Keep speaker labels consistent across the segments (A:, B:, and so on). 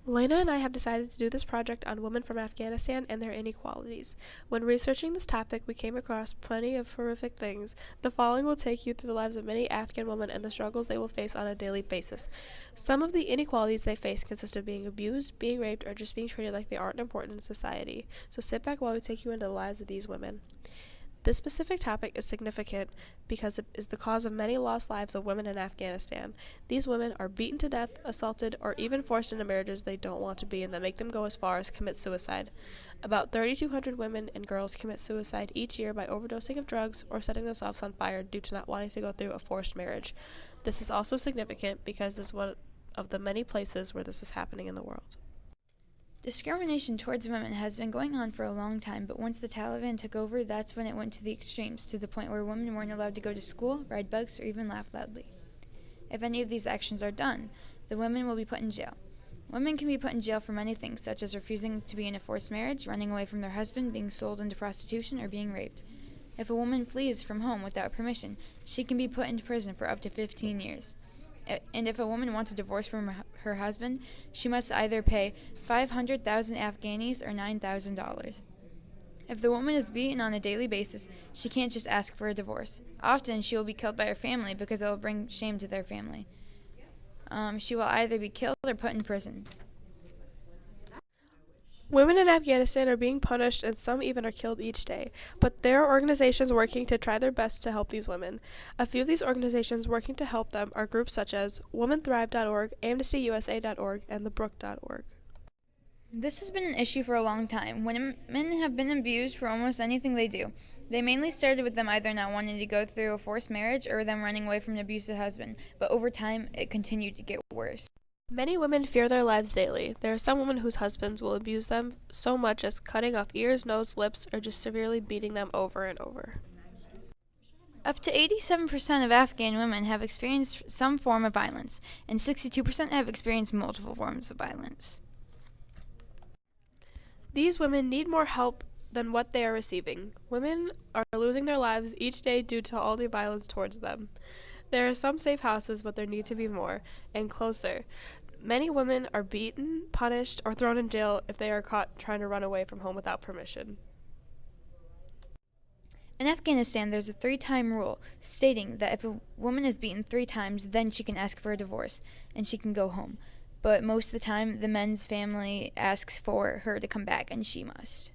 A: Lena and I have decided to do this project on women from Afghanistan and their inequalities. When researching this topic, we came across plenty of horrific things. The following will take you through the lives of many Afghan women and the struggles they will face on a daily basis. Some of the inequalities they face consist of being abused, being raped, or just being treated like they aren't important in society. So sit back while we take you into the lives of these women. This specific topic is significant because it is the cause of many lost lives of women in Afghanistan. These women are beaten to death, assaulted, or even forced into marriages they don't want to be and that make them go as far as commit suicide. About 3,200 women and girls commit suicide each year by overdosing of drugs or setting themselves on fire due to not wanting to go through a forced marriage. This is also significant because it's one of the many places where this is happening in the world.
B: Discrimination towards women has been going on for a long time, but once the Taliban took over, that's when it went to the extremes, to the point where women weren't allowed to go to school, ride bikes, or even laugh loudly. If any of these actions are done, the women will be put in jail. Women can be put in jail for many things, such as refusing to be in a forced marriage, running away from their husband, being sold into prostitution, or being raped. If a woman flees from home without permission, she can be put into prison for up to 15 years. And if a woman wants a divorce from her husband, she must either pay 500,000 Afghanis or $9,000. If the woman is beaten on a daily basis, she can't just ask for a divorce. Often she will be killed by her family because it will bring shame to their family. She will either be killed or put in prison.
A: Women in Afghanistan are being punished and some even are killed each day, but there are organizations working to try their best to help these women. A few of these organizations working to help them are groups such as WomenThrive.org, AmnestyUSA.org, and TheBrook.org.
B: This has been an issue for a long time. Women have been abused for almost anything they do. They mainly started with them either not wanting to go through a forced marriage or them running away from an abusive husband, but over time it continued to get worse.
A: Many women fear their lives daily. There are some women whose husbands will abuse them so much as cutting off ears, nose, lips, or just severely beating them over and over.
B: Up to 87% of Afghan women have experienced some form of violence, and 62% have experienced multiple forms of violence.
A: These women need more help than what they are receiving. Women are losing their lives each day due to all the violence towards them. There are some safe houses, but there need to be more and closer. Many women are beaten, punished, or thrown in jail if they are caught trying to run away from home without permission.
B: In Afghanistan, there's a 3-time rule stating that if a woman is beaten 3 times, then she can ask for a divorce and she can go home. But most of the time, the men's family asks for her to come back, and she must.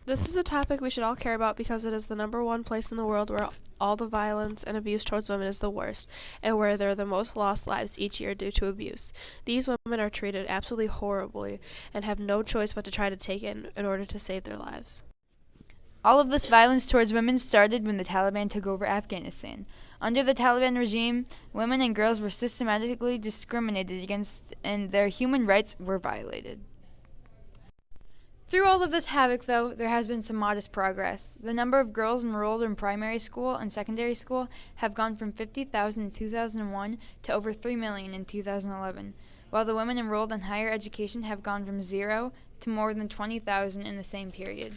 A: This is a topic we should all care about because it is the number one place in the world where all the violence and abuse towards women is the worst, and where there are the most lost lives each year due to abuse. These women are treated absolutely horribly and have no choice but to try to take it in order to save their lives.
B: All of this violence towards women started when the Taliban took over Afghanistan. Under the Taliban regime, women and girls were systematically discriminated against and their human rights were violated. Through all of this havoc, though, there has been some modest progress. The number of girls enrolled in primary school and secondary school have gone from 50,000 in 2001 to over 3 million in 2011, while the women enrolled in higher education have gone from 0 to more than 20,000 in the same period.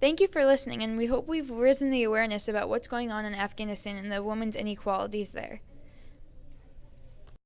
B: Thank you for listening, and we hope we've risen the awareness about what's going on in Afghanistan and the women's inequalities there.